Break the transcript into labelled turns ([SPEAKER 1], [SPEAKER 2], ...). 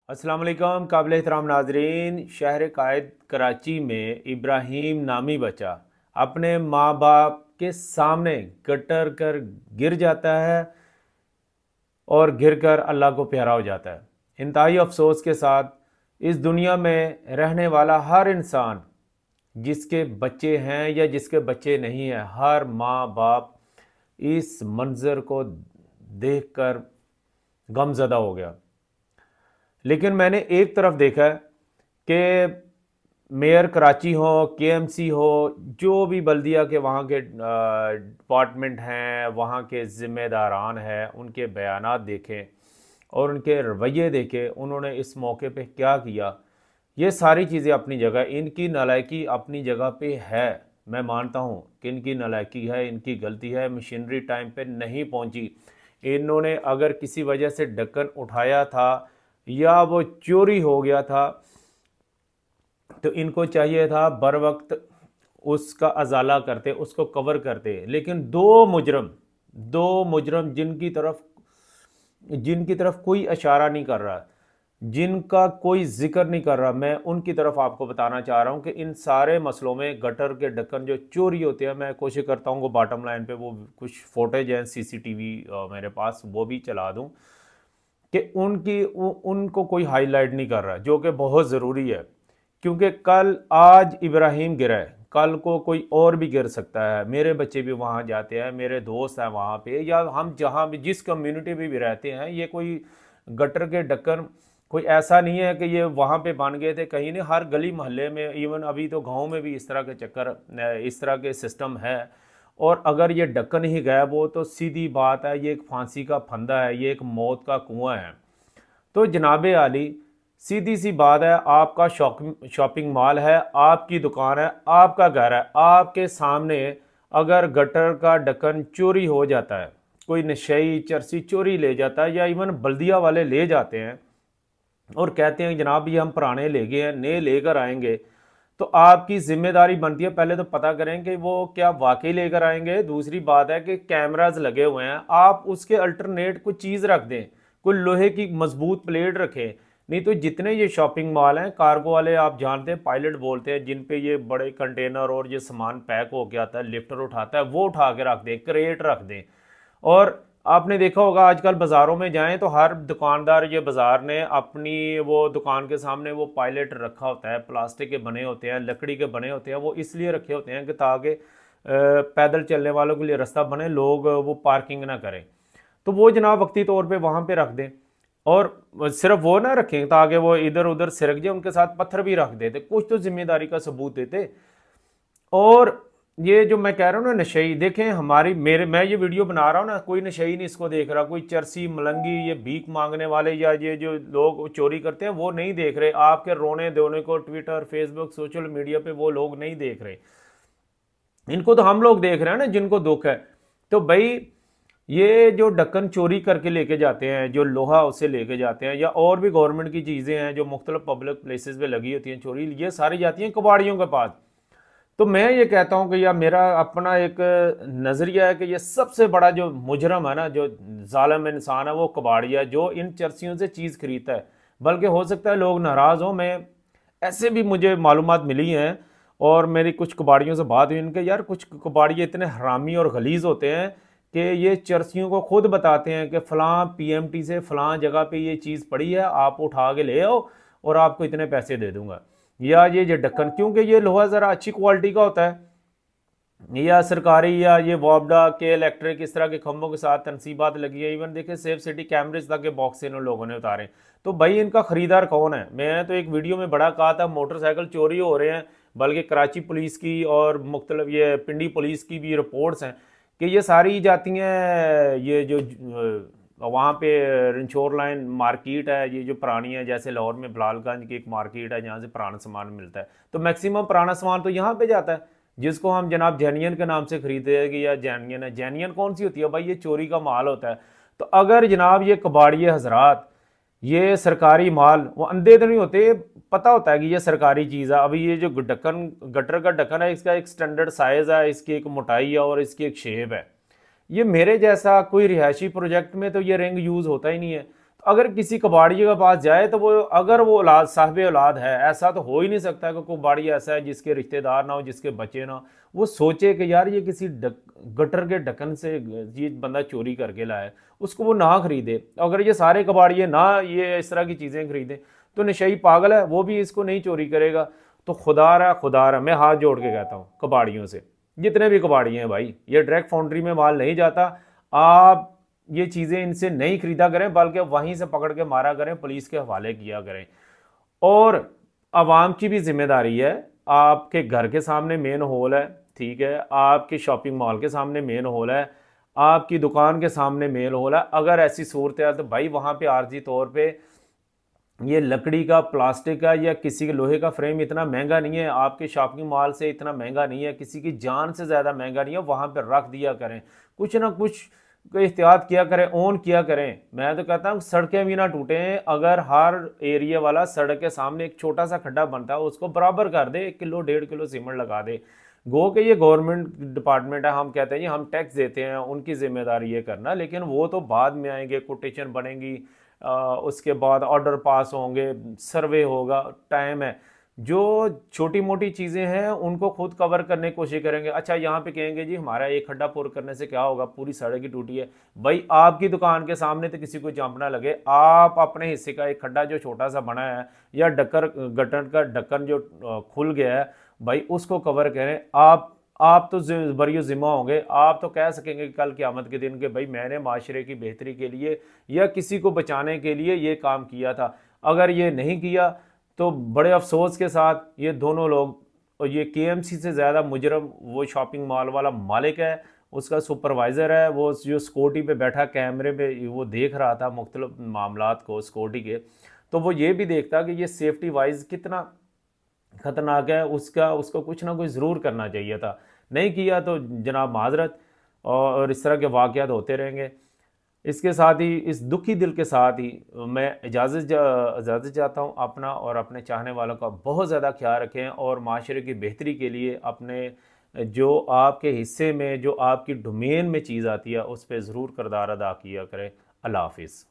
[SPEAKER 1] अस्सलाम वालेकुम काबिल एहतराम नाजरीन। शहर कायद कराची में इब्राहिम नामी बच्चा अपने माँ बाप के सामने गटर कर गिर जाता है और गिर कर अल्लाह को प्यारा हो जाता है। इंतहाई अफसोस के साथ इस दुनिया में रहने वाला हर इंसान, जिसके बच्चे हैं या जिसके बच्चे नहीं हैं, हर माँ बाप इस मंज़र को देखकर गमज़दा हो गया। लेकिन मैंने एक तरफ देखा है कि मेयर कराची हो, केएमसी हो, जो भी बल्दिया के वहाँ के डिपार्टमेंट हैं, वहाँ के ज़िम्मेदारान हैं, उनके बयानात देखें और उनके रवैये देखें, उन्होंने इस मौके पे क्या किया। ये सारी चीज़ें अपनी जगह, इनकी नालायकी अपनी जगह पे है। मैं मानता हूँ कि इनकी नालायकी है, इनकी गलती है, मशीनरी टाइम पे नहीं पहुँची। इन्होंने अगर किसी वजह से ढक्कन उठाया था या वो चोरी हो गया था तो इनको चाहिए था बर वक्त उसका अजाला करते, उसको कवर करते। लेकिन दो मुजरम जिनकी तरफ कोई इशारा नहीं कर रहा, जिनका कोई जिक्र नहीं कर रहा, मैं उनकी तरफ आपको बताना चाह रहा हूं कि इन सारे मसलों में गटर के ढक्कन जो चोरी होते हैं, मैं कोशिश करता हूं कि बॉटम लाइन पे वो कुछ फोटेज हैं सीसीटीवी मेरे पास, वो भी चला दूं कि उनको कोई हाईलाइट नहीं कर रहा, जो कि बहुत ज़रूरी है। क्योंकि आज इब्राहिम गिरा है, कल को कोई और भी गिर सकता है। मेरे बच्चे भी वहाँ जाते हैं, मेरे दोस्त हैं वहाँ पे, या हम जहाँ भी जिस कम्युनिटी में भी रहते हैं, ये कोई गटर के ढक्कन कोई ऐसा नहीं है कि ये वहाँ पे बन गए थे, कहीं नहीं। हर गली मोहल्ले में, इवन अभी तो गाँव में भी इस तरह के चक्कर, इस तरह के सिस्टम है। और अगर ये ढक्कन ही गायब हो तो सीधी बात है, ये एक फांसी का फंदा है, ये एक मौत का कुआं है। तो जनाबे आली, सीधी सी बात है, आपका शॉपिंग मॉल है, आपकी दुकान है, आपका घर है, आपके सामने अगर गटर का ढक्कन चोरी हो जाता है, कोई नशई चरसी चोरी ले जाता है, या इवन बल्दिया वाले ले जाते हैं और कहते हैं जनाब ये हम पुराने ले गए हैं, नए लेकर आएंगे, तो आपकी जिम्मेदारी बनती है पहले तो पता करें कि वो क्या वाकई लेकर आएंगे। दूसरी बात है कि कैमराज लगे हुए हैं, आप उसके अल्टरनेट कोई चीज़ रख दें, कोई लोहे की मजबूत प्लेट रखें। नहीं तो जितने ये शॉपिंग मॉल हैं, कार्गो वाले आप जानते हैं, पायलट बोलते हैं, जिन पे ये बड़े कंटेनर और ये सामान पैक हो के आता है, लिफ्टर उठाता है, वो उठा के रख दें, क्रेट रख दें। और आपने देखा होगा आजकल बाज़ारों में जाएं तो हर दुकानदार, ये बाज़ार ने अपनी वो दुकान के सामने वो पायलट रखा होता है, प्लास्टिक के बने होते हैं, लकड़ी के बने होते हैं। वो इसलिए रखे होते हैं कि ताकि पैदल चलने वालों के लिए रास्ता बने, लोग वो पार्किंग ना करें। तो वो जनाब वक्ती तौर पे वहाँ पे रख दें। और सिर्फ वो ना रखें ताकि वो इधर उधर सिरक जाए, उनके साथ पत्थर भी रख देते, कुछ तो जिम्मेदारी का सबूत देते। और ये जो मैं कह रहा हूँ ना नशई, देखें हमारी मेरे मैं ये वीडियो बना रहा हूँ ना, कोई नशई नहीं इसको देख रहा, कोई चरसी मलंगी, ये भीख मांगने वाले या ये जो लोग चोरी करते हैं वो नहीं देख रहे। आपके रोने धोने को ट्विटर फेसबुक सोशल मीडिया पे वो लोग नहीं देख रहे, इनको तो हम लोग देख रहे हैं ना, जिनको दुख है। तो भाई ये जो ढक्कन चोरी करके लेके जाते हैं, जो लोहा उसे लेके जाते हैं, या और भी गवर्नमेंट की चीज़ें हैं जो मुख्तलिफ पब्लिक प्लेसेस पे लगी होती हैं चोरी, ये सारी जाती हैं कबाड़ियों के पास। तो मैं ये कहता हूँ कि या मेरा अपना एक नज़रिया है कि ये सबसे बड़ा जो मुजरम है ना, जो जालिम इंसान है, वो कबाड़िया, जो इन चर्सियों से चीज़ खरीदता है। बल्कि हो सकता है लोग नाराज़ हों, मैं ऐसे भी मुझे मालूमात मिली हैं और मेरी कुछ कबाड़ियों से बात हुई, इनके यार कुछ कबाड़िए इतने हरामी और गलीज़ होते हैं कि ये चर्सियों को खुद बताते हैं कि फ़लाँ पीएमटी से फ़लाँ जगह पे ये चीज़ पड़ी है, आप उठा के ले आओ और आपको इतने पैसे दे दूंगा। या ये ढक्कन, क्योंकि ये लोहा ज़रा अच्छी क्वालिटी का होता है, या सरकारी, या ये वॉबडा के इलेक्ट्रिक इस तरह के खंभों के साथ तनसीबात लगी है। इवन देखिए सेफ सिटी कैमरेज तक के बॉक्स इन लोगों ने उतारे। तो भाई इनका ख़रीदार कौन है? मैंने तो एक वीडियो में बड़ा कहा था मोटरसाइकिल चोरी हो रहे हैं, बल्कि कराची पुलिस की और मुख्तलिफ ये पिंडी पुलिस की भी रिपोर्ट्स हैं कि ये सारी जाती हैं, ये जो वहाँ पे रिंचोर लाइन मार्केट है, ये जो पुरानी है, जैसे लाहौर में बिलालगंज की एक मार्केट है जहाँ से पुराना सामान मिलता है, तो मैक्सिमम पुराना सामान तो यहाँ पे जाता है, जिसको हम जनाब जैनियन के नाम से खरीदते हैं कि या जैनियन है। जैनियन कौन सी होती है भाई? ये चोरी का माल होता है। तो अगर जनाब ये कबाड़िए हजरात, ये सरकारी माल, वो अंधे तो नहीं होते, पता होता है कि ये सरकारी चीज़ है। अभी ये जो ढक्कन, गटर का ढक्कन है, इसका एक स्टैंडर्ड साइज़ है, इसकी एक मोटाई है और इसकी एक शेप है। ये मेरे जैसा कोई रिहायशी प्रोजेक्ट में तो ये रिंग यूज़ होता ही नहीं है। तो अगर किसी कबाड़िए के पास जाए तो वो, अगर वो औलाद साहिब औलाद है, ऐसा तो हो ही नहीं सकता कि कोई कबाड़ी ऐसा है जिसके रिश्तेदार ना हो, जिसके बच्चे ना हो, वो सोचे कि यार ये किसी गटर के ढक्कन से ये बंदा चोरी करके लाया, उसको वो ना खरीदे। अगर ये सारे कबाड़िए ना ये इस तरह की चीज़ें खरीदें तो नशई पागल है, वो भी इसको नहीं चोरी करेगा। तो खुदा रहा मैं हाथ जोड़ के कहता हूँ कबाड़ियों से, जितने भी कबाड़ी हैं भाई, ये डायरेक्ट फाउंड्री में माल नहीं जाता, आप ये चीज़ें इनसे नहीं खरीदा करें, बल्कि वहीं से पकड़ के मारा करें, पुलिस के हवाले किया करें। और आवाम की भी जिम्मेदारी है, आपके घर के सामने मेन हॉल है, ठीक है, आपके शॉपिंग मॉल के सामने मेन हॉल है, आपकी दुकान के सामने मेन हॉल है, अगर ऐसी सूरत है तो भाई वहाँ पे आर्जी तौर पे ये लकड़ी का, प्लास्टिक का या किसी के लोहे का फ्रेम इतना महंगा नहीं है, आपके शॉपिंग मॉल से इतना महंगा नहीं है, किसी की जान से ज़्यादा महंगा नहीं है, वहाँ पर रख दिया करें, कुछ ना कुछ एहतियात किया करें, ऑन किया करें। मैं तो कहता हूँ सड़कें भी ना टूटें, अगर हर एरिया वाला सड़क के सामने एक छोटा सा खड्डा बनता है उसको बराबर कर दे, 1 किलो 1.5 किलो सीमेंट लगा दे। गो के ये गवर्नमेंट डिपार्टमेंट है, हम कहते हैं जी हम टैक्स देते हैं, उनकी जिम्मेदारी ये करना, लेकिन वो तो बाद में आएंगे, कोटेशन बनेंगी, उसके बाद ऑर्डर पास होंगे, सर्वे होगा, टाइम है। जो छोटी मोटी चीज़ें हैं उनको खुद कवर करने की कोशिश करेंगे। अच्छा यहाँ पे कहेंगे जी हमारा एक खड्डा पुर करने से क्या होगा, पूरी सड़क ही टूटी है। भाई आपकी दुकान के सामने तो किसी को जंप ना लगे, आप अपने हिस्से का एक खड्डा जो छोटा सा बना है या गटर का ढक्कन जो खुल गया है, भाई उसको कवर करें। आप तो बरियो जिम्मा होंगे, आप तो कह सकेंगे कल क़यामत के दिन के भाई मैंने माशरे की बेहतरी के लिए या किसी को बचाने के लिए ये काम किया था। अगर ये नहीं किया तो बड़े अफसोस के साथ ये दोनों लोग, और ये केएमसी से ज़्यादा मुजरम वो शॉपिंग मॉल वाला मालिक है, उसका सुपरवाइज़र है, वो जो सिक्योरिटी पे बैठा कैमरे पे वो देख रहा था मुख्तलिफ मामलात को सिक्योरिटी के, तो वो ये भी देखता कि ये सेफ्टी वाइज कितना ख़तरनाक है, उसको कुछ ना कुछ ज़रूर करना चाहिए था, नहीं किया तो जनाब माजरत। और इस तरह के वाक़यात होते रहेंगे। इसके साथ ही, इस दुखी दिल के साथ ही मैं इजाज़त चाहता हूँ। अपना और अपने चाहने वालों का बहुत ज़्यादा ख्याल रखें और माशरे की बेहतरी के लिए अपने जो आपके हिस्से में, जो आपकी डोमेन में चीज़ आती है उस पर ज़रूर किरदार अदा किया करें। अल्लाह हाफिज़।